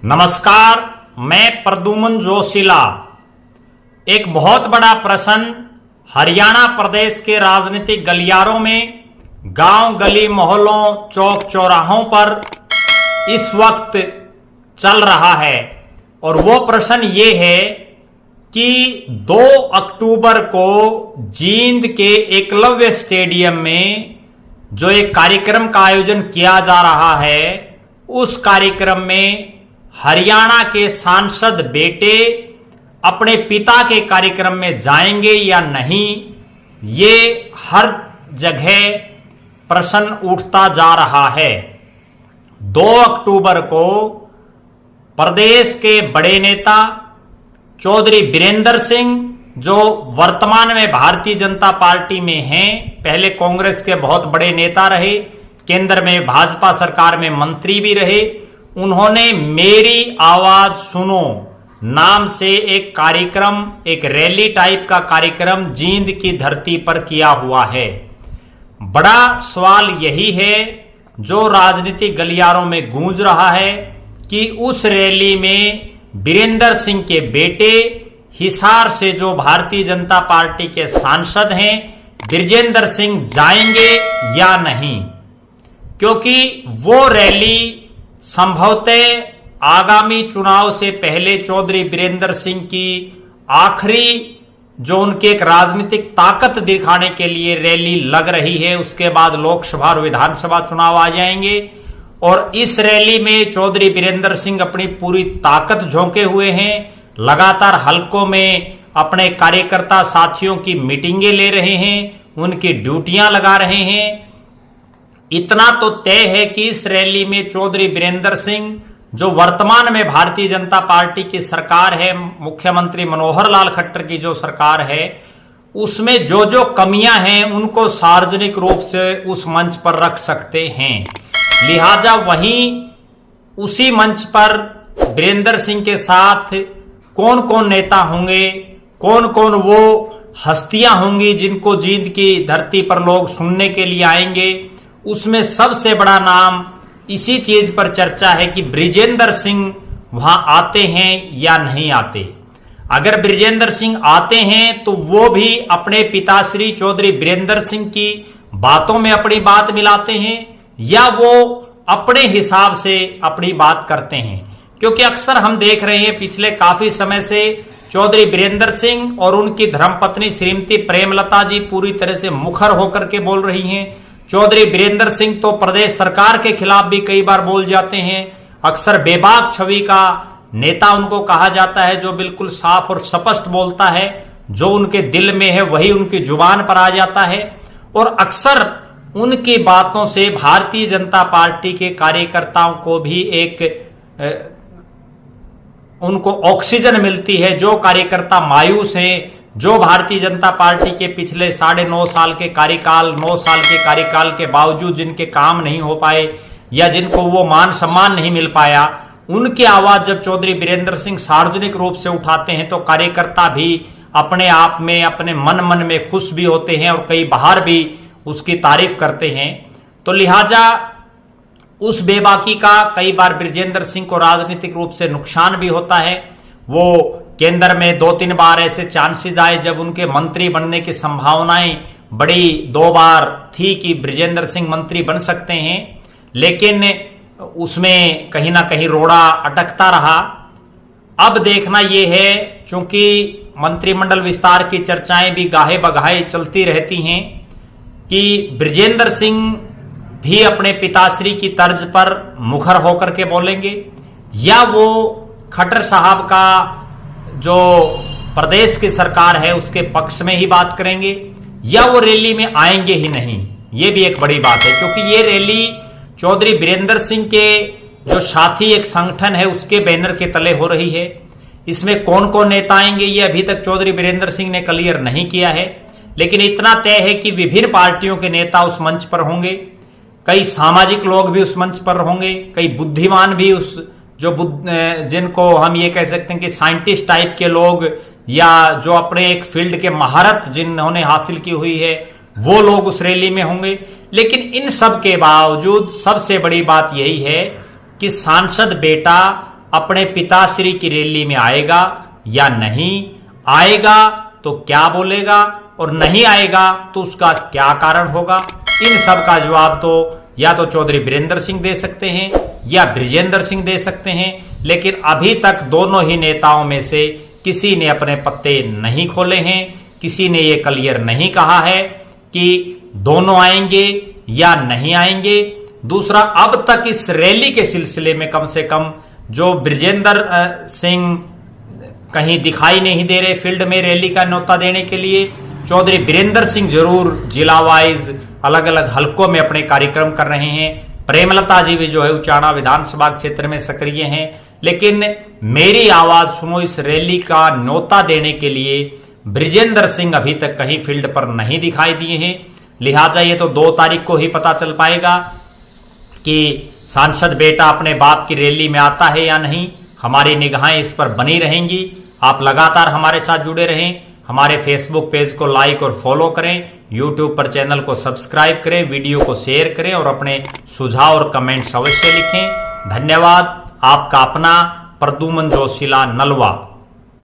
नमस्कार, मैं प्रद्युम्न जोशीला। एक बहुत बड़ा प्रश्न हरियाणा प्रदेश के राजनीतिक गलियारों में, गांव गली मोहल्लों चौक चौराहों पर इस वक्त चल रहा है और वो प्रश्न ये है कि 2 अक्टूबर को जींद के एकलव्य स्टेडियम में जो एक कार्यक्रम का आयोजन किया जा रहा है, उस कार्यक्रम में हरियाणा के सांसद बेटे अपने पिता के कार्यक्रम में जाएंगे या नहीं, ये हर जगह प्रश्न उठता जा रहा है। 2 अक्टूबर को प्रदेश के बड़े नेता चौधरी बीरेंद्र सिंह, जो वर्तमान में भारतीय जनता पार्टी में हैं, पहले कांग्रेस के बहुत बड़े नेता रहे, केंद्र में भाजपा सरकार में मंत्री भी रहे, उन्होंने मेरी आवाज सुनो नाम से एक कार्यक्रम, एक रैली टाइप का कार्यक्रम जींद की धरती पर किया हुआ है। बड़ा सवाल यही है जो राजनीतिक गलियारों में गूंज रहा है कि उस रैली में बीरेंद्र सिंह के बेटे, हिसार से जो भारतीय जनता पार्टी के सांसद हैं, बृजेंद्र सिंह जाएंगे या नहीं, क्योंकि वो रैली संभवतः आगामी चुनाव से पहले चौधरी बीरेंद्र सिंह की आखिरी जो उनके एक राजनीतिक ताकत दिखाने के लिए रैली लग रही है। उसके बाद लोकसभा और विधानसभा चुनाव आ जाएंगे और इस रैली में चौधरी बीरेंद्र सिंह अपनी पूरी ताकत झोंके हुए हैं। लगातार हलकों में अपने कार्यकर्ता साथियों की मीटिंगें ले रहे हैं, उनकी ड्यूटियां लगा रहे हैं। इतना तो तय है कि इस रैली में चौधरी बीरेंद्र सिंह, जो वर्तमान में भारतीय जनता पार्टी की सरकार है, मुख्यमंत्री मनोहर लाल खट्टर की जो सरकार है, उसमें जो जो कमियां हैं उनको सार्वजनिक रूप से उस मंच पर रख सकते हैं। लिहाजा वहीं उसी मंच पर बीरेंद्र सिंह के साथ कौन कौन नेता होंगे, कौन कौन वो हस्तियां होंगी जिनको जींद की धरती पर लोग सुनने के लिए आएंगे, उसमें सबसे बड़ा नाम इसी चीज पर चर्चा है कि बृजेंद्र सिंह वहां आते हैं या नहीं आते। अगर बृजेंद्र सिंह आते हैं तो वो भी अपने पिताश्री चौधरी बीरेंद्र सिंह की बातों में अपनी बात मिलाते हैं या वो अपने हिसाब से अपनी बात करते हैं, क्योंकि अक्सर हम देख रहे हैं पिछले काफी समय से चौधरी बीरेंद्र सिंह और उनकी धर्मपत्नी श्रीमती प्रेमलता जी पूरी तरह से मुखर होकर के बोल रही हैं। चौधरी बीरेंद्र सिंह तो प्रदेश सरकार के खिलाफ भी कई बार बोल जाते हैं। अक्सर बेबाक छवि का नेता उनको कहा जाता है, जो बिल्कुल साफ और स्पष्ट बोलता है, जो उनके दिल में है वही उनकी जुबान पर आ जाता है और अक्सर उनकी बातों से भारतीय जनता पार्टी के कार्यकर्ताओं को भी उनको ऑक्सीजन मिलती है। जो कार्यकर्ता मायूस हैं, जो भारतीय जनता पार्टी के पिछले 9.5 साल के कार्यकाल, 9 साल के कार्यकाल के बावजूद जिनके काम नहीं हो पाए या जिनको वो मान सम्मान नहीं मिल पाया, उनकी आवाज जब चौधरी बीरेंद्र सिंह सार्वजनिक रूप से उठाते हैं तो कार्यकर्ता भी अपने आप में, अपने मन में खुश भी होते हैं और कई बाहर भी उसकी तारीफ करते हैं। तो लिहाजा उस बेबाकी का कई बार बृजेंद्र सिंह को राजनीतिक रूप से नुकसान भी होता है। वो केंद्र में 2-3 बार ऐसे चांसेस आए जब उनके मंत्री बनने की संभावनाएं बड़ी 2 बार थी कि बृजेंद्र सिंह मंत्री बन सकते हैं, लेकिन उसमें कहीं ना कहीं रोड़ा अटकता रहा। अब देखना यह है, चूंकि मंत्रिमंडल विस्तार की चर्चाएं भी गाहे बगाहे चलती रहती हैं, कि बृजेंद्र सिंह भी अपने पिताश्री की तर्ज पर मुखर होकर के बोलेंगे या वो खट्टर साहब का जो प्रदेश की सरकार है उसके पक्ष में ही बात करेंगे या वो रैली में आएंगे ही नहीं। ये भी एक बड़ी बात है, क्योंकि ये रैली चौधरी बीरेंद्र सिंह के जो साथी एक संगठन है उसके बैनर के तले हो रही है। इसमें कौन कौन नेता आएंगे ये अभी तक चौधरी बीरेंद्र सिंह ने क्लियर नहीं किया है, लेकिन इतना तय है कि विभिन्न पार्टियों के नेता उस मंच पर होंगे, कई सामाजिक लोग भी उस मंच पर होंगे, कई बुद्धिमान भी उस जिनको हम ये कह सकते हैं कि साइंटिस्ट टाइप के लोग या जो अपने एक फील्ड के महारत जिन्होंने हासिल की हुई है वो लोग उस रैली में होंगे। लेकिन इन सब के बावजूद सबसे बड़ी बात यही है कि सांसद बेटा अपने पिताश्री की रैली में आएगा या नहीं आएगा, तो क्या बोलेगा, और नहीं आएगा तो उसका क्या कारण होगा। इन सब का जवाब तो या तो चौधरी वीरेंद्र सिंह दे सकते हैं या बृजेंद्र सिंह दे सकते हैं, लेकिन अभी तक दोनों ही नेताओं में से किसी ने अपने पत्ते नहीं खोले हैं, किसी ने ये क्लियर नहीं कहा है कि दोनों आएंगे या नहीं आएंगे। दूसरा, अब तक इस रैली के सिलसिले में कम से कम जो बृजेंद्र सिंह कहीं दिखाई नहीं दे रहे फील्ड में रैली का न्योता देने के लिए, चौधरी वीरेंद्र सिंह जरूर जिला वाइज अलग अलग हलकों में अपने कार्यक्रम कर रहे हैं। प्रेमलता जी भी जो है उचाना विधानसभा क्षेत्र में सक्रिय हैं, लेकिन मेरी आवाज सुनो इस रैली का न्योता देने के लिए बृजेंद्र सिंह अभी तक कहीं फील्ड पर नहीं दिखाई दिए हैं। लिहाजा ये तो 2 तारीख को ही पता चल पाएगा कि सांसद बेटा अपने बाप की रैली में आता है या नहीं। हमारी निगाहें इस पर बनी रहेंगी। आप लगातार हमारे साथ जुड़े रहें। हमारे फेसबुक पेज को लाइक और फॉलो करें, यूट्यूब पर चैनल को सब्सक्राइब करें, वीडियो को शेयर करें और अपने सुझाव और कमेंट्स अवश्य लिखें। धन्यवाद। आपका अपना प्रद्युमन जोशीला, नलवा।